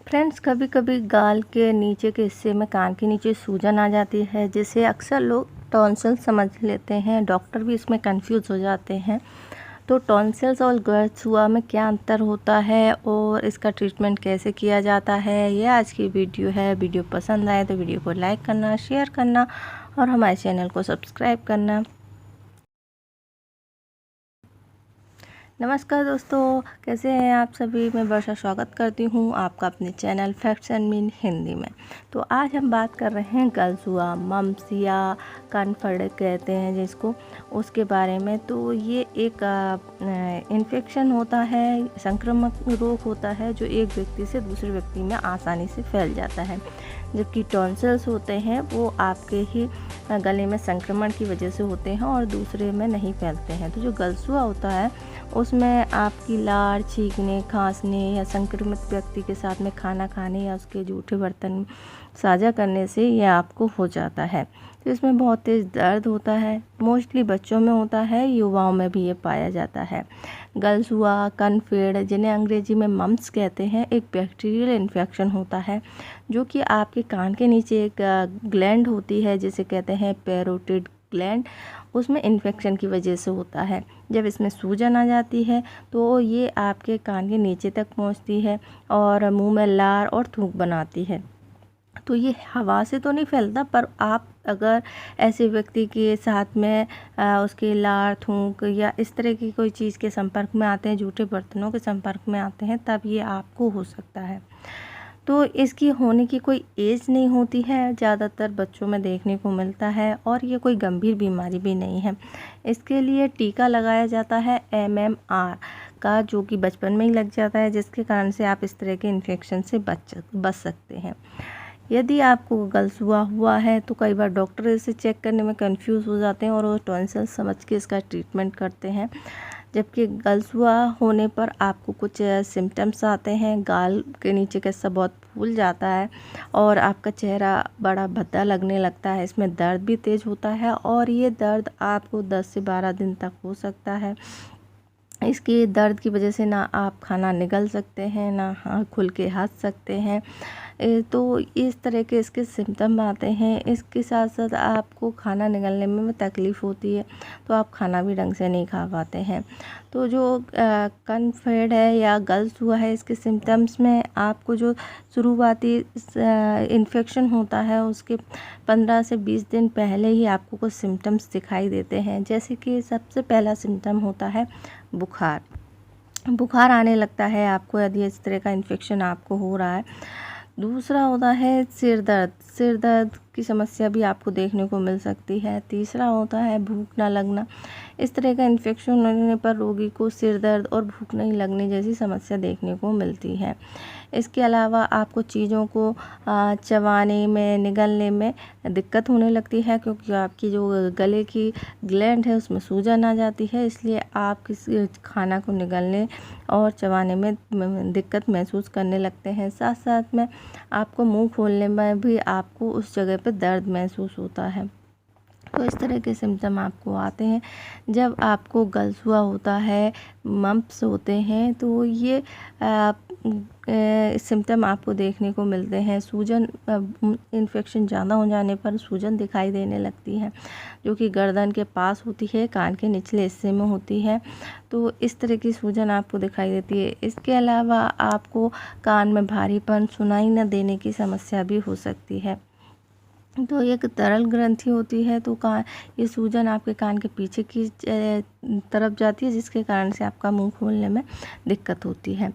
Friends, कभी कभी गाल के नीचे के हिस्से में कान के नीचे सूजन आ जाती है, जिसे अक्सर लोग टॉन्सिल समझ लेते हैं। डॉक्टर भी इसमें कंफ्यूज हो जाते हैं। तो टॉन्सिल्स और गलसुआ में क्या अंतर होता है और इसका ट्रीटमेंट कैसे किया जाता है, ये आज की वीडियो है। वीडियो पसंद आए तो वीडियो को लाइक करना, शेयर करना और हमारे चैनल को सब्सक्राइब करना। नमस्कार दोस्तों, कैसे हैं आप सभी। मैं वर्षा स्वागत करती हूं आपका अपने channel facts and mean Hindi में। तो आज हम बात कर रहे हैं गलसुआ, मम्प्स या कनफड़ कहते हैं जिसको, उसके बारे में। तो ये एक इन्फेक्शन होता है, संक्रामक रोग होता है जो एक व्यक्ति से दूसरे व्यक्ति में आसानी से फैल जाता है। जबकि टॉन्सिल्स होते हैं वो आपके ही गले में संक्रमण की वजह से होते हैं और दूसरे में नहीं फैलते हैं। तो जो गलसुआ होता है उसमें आपकी लार, छींकने, खांसने या संक्रमित व्यक्ति के साथ में खाना खाने या उसके जूठे बर्तन साझा करने से यह आपको हो जाता है। तो इसमें बहुत तेज़ दर्द होता है, मोस्टली बच्चों में होता है, युवाओं में भी ये पाया जाता है। गलसुआ, कनफेड़, जिन्हें अंग्रेजी में मम्प्स कहते हैं, एक बैक्टीरियल इन्फेक्शन होता है जो कि आपके कान के नीचे एक ग्लैंड होती है जिसे कहते हैं पैरोटिड ग्लैंड, उसमें इन्फेक्शन की वजह से होता है। जब इसमें सूजन आ जाती है तो ये आपके कान के नीचे तक पहुंचती है और मुंह में लार और थूक बनाती है। तो ये हवा से तो नहीं फैलता, पर आप अगर ऐसे व्यक्ति के साथ में उसके लार, थूक या इस तरह की कोई चीज़ के संपर्क में आते हैं, जूठे बर्तनों के संपर्क में आते हैं, तब ये आपको हो सकता है। तो इसकी होने की कोई एज नहीं होती है, ज़्यादातर बच्चों में देखने को मिलता है और ये कोई गंभीर बीमारी भी नहीं है। इसके लिए टीका लगाया जाता है MMR का, जो कि बचपन में ही लग जाता है, जिसके कारण से आप इस तरह के इन्फेक्शन से बच सकते हैं। यदि आपको गलसुआ हुआ है तो कई बार डॉक्टर इसे चेक करने में कंफ्यूज हो जाते हैं और वो टॉन्सिल समझ के इसका ट्रीटमेंट करते हैं। जबकि गलसुआ होने पर आपको कुछ सिम्टम्स आते हैं। गाल के नीचे का हिस्सा बहुत फूल जाता है और आपका चेहरा बड़ा भद्दा लगने लगता है। इसमें दर्द भी तेज़ होता है और ये दर्द आपको 10 से 12 दिन तक हो सकता है। इसके दर्द की वजह से ना आप खाना निगल सकते हैं, ना खुल के हंस सकते हैं। तो इस तरह के इसके सिम्टम आते हैं। इसके साथ साथ आपको खाना निगलने में तकलीफ़ होती है, तो आप खाना भी ढंग से नहीं खा पाते हैं। तो जो कनफेड है या गलसुआ है, इसके सिम्टम्स में आपको जो शुरुआती इन्फेक्शन होता है उसके 15 से 20 दिन पहले ही आपको कुछ सिम्टम्स दिखाई देते हैं। जैसे कि सबसे पहला सिम्टम होता है बुखार आने लगता है आपको, यदि इस तरह का इन्फेक्शन आपको हो रहा है। दूसरा होता है सिर दर्द की समस्या भी आपको देखने को मिल सकती है। तीसरा होता है भूख ना लगना। इस तरह का इन्फेक्शन होने पर रोगी को सिर दर्द और भूख नहीं लगने जैसी समस्या देखने को मिलती है। इसके अलावा आपको चीज़ों को चबाने में, निगलने में दिक्कत होने लगती है, क्योंकि आपकी जो गले की ग्लैंड है उसमें सूजन आ जाती है, इसलिए आप किसी खाना को निगलने और चबाने में दिक्कत महसूस करने लगते हैं। साथ साथ में आपको मुंह खोलने में भी आपको उस जगह पे दर्द महसूस होता है। तो इस तरह के सिम्टम आपको आते हैं जब आपको गलसुआ होता है, मम्प्स होते हैं। तो ये सिम्टम आपको देखने को मिलते हैं। सूजन, इन्फेक्शन ज़्यादा हो जाने पर सूजन दिखाई देने लगती है, जो कि गर्दन के पास होती है, कान के निचले हिस्से में होती है। तो इस तरह की सूजन आपको दिखाई देती है। इसके अलावा आपको कान में भारीपन, सुनाई न देने की समस्या भी हो सकती है। तो एक तरल ग्रंथि होती है, तो ये सूजन आपके कान के पीछे की तरफ जाती है, जिसके कारण से आपका मुंह खोलने में दिक्कत होती है।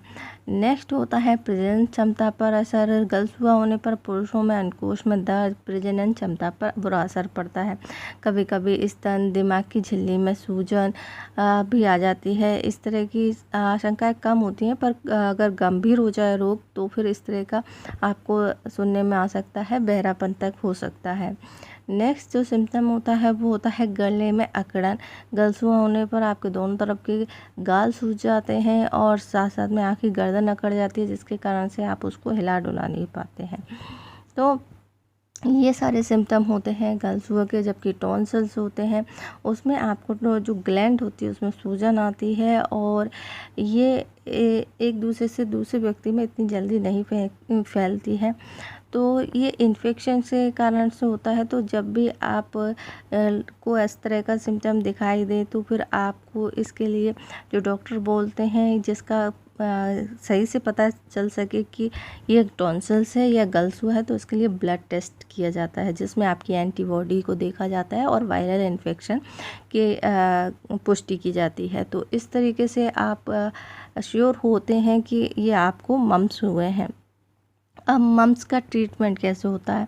नेक्स्ट होता है प्रजनन क्षमता पर असर। गलसुआ होने पर पुरुषों में अंडकोश में दर्द, प्रजनन क्षमता पर बुरा असर पड़ता है। कभी कभी स्तन, दिमाग की झिल्ली में सूजन भी आ जाती है। इस तरह की आशंकाएं कम होती हैं, पर अगर गंभीर हो जाए रोग तो फिर इस तरह का आपको सुनने में आ सकता है, बहरापन तक हो सकता है। नेक्स्ट जो सिम्टम होता है वो होता है गले में अकड़न। गलसुआ होने पर आपके दोनों तरफ के गाल सूज जाते हैं और साथ साथ में आपकी गर्दन अकड़ जाती है, जिसके कारण से आप उसको हिला डुला नहीं पाते हैं। तो ये सारे सिम्टम होते हैं गलसुआ के। जबकि टॉन्सिल्स होते हैं उसमें आपको जो ग्लैंड होती है उसमें सूजन आती है और ये एक दूसरे से दूसरे व्यक्ति में इतनी जल्दी नहीं फैलती है। तो ये इन्फेक्शन से कारण से होता है। तो जब भी आप को इस तरह का सिम्टम दिखाई दे तो फिर आपको इसके लिए जो डॉक्टर बोलते हैं जिसका सही से पता चल सके कि ये टॉन्सिल्स है या गलसुआ है, तो इसके लिए ब्लड टेस्ट किया जाता है जिसमें आपकी एंटीबॉडी को देखा जाता है और वायरल इन्फेक्शन के पुष्टि की जाती है। तो इस तरीके से आप श्योर होते हैं कि ये आपको मम्स हुए हैं। अब मम्स का ट्रीटमेंट कैसे होता है,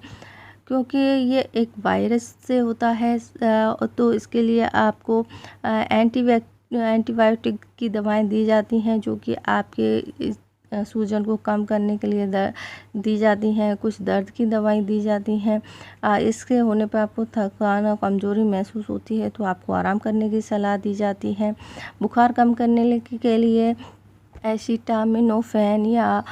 क्योंकि ये एक वायरस से होता है तो इसके लिए आपको एंटीबायोटिक की दवाएं दी जाती हैं जो कि आपके सूजन को कम करने के लिए दी जाती हैं। कुछ दर्द की दवाएं दी जाती हैं। इसके होने पर आपको थकान और कमज़ोरी महसूस होती है तो आपको आराम करने की सलाह दी जाती है। बुखार कम करने के लिए एसिटामिनोफेन या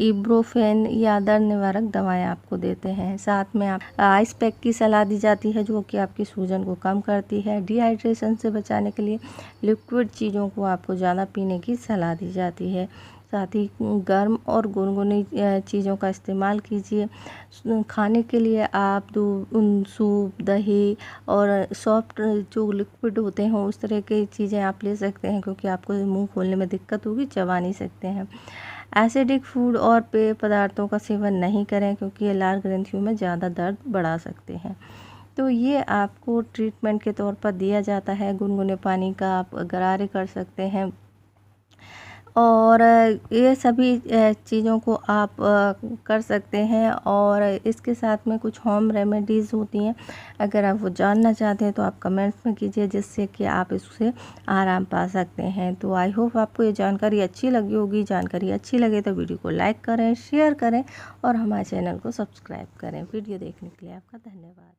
इब्रोफेन या दर्द निवारक दवाएं आपको देते हैं। साथ में आप आइस पैक की सलाह दी जाती है जो कि आपकी सूजन को कम करती है। डिहाइड्रेशन से बचाने के लिए लिक्विड चीज़ों को आपको ज़्यादा पीने की सलाह दी जाती है। साथ ही गर्म और गुनगुनी चीज़ों का इस्तेमाल कीजिए। खाने के लिए आप सूप, दही और सॉफ्ट जो लिक्विड होते हैं उस तरह की चीज़ें आप ले सकते हैं, क्योंकि आपको मुंह खोलने में दिक्कत होगी, चबा नहीं सकते हैं। एसिडिक फूड और पेय पदार्थों का सेवन नहीं करें क्योंकि ये लाल ग्रंथियों में ज़्यादा दर्द बढ़ा सकते हैं। तो ये आपको ट्रीटमेंट के तौर पर दिया जाता है। गुनगुने पानी का आप गरारे कर सकते हैं और ये सभी चीज़ों को आप कर सकते हैं। और इसके साथ में कुछ होम रेमेडीज़ होती हैं, अगर आप वो जानना चाहते हैं तो आप कमेंट्स में कीजिए जिससे कि आप इससे आराम पा सकते हैं। तो आई होप आपको ये जानकारी अच्छी लगी होगी। जानकारी अच्छी लगे तो वीडियो को लाइक करें, शेयर करें और हमारे चैनल को सब्सक्राइब करें। वीडियो देखने के लिए आपका धन्यवाद।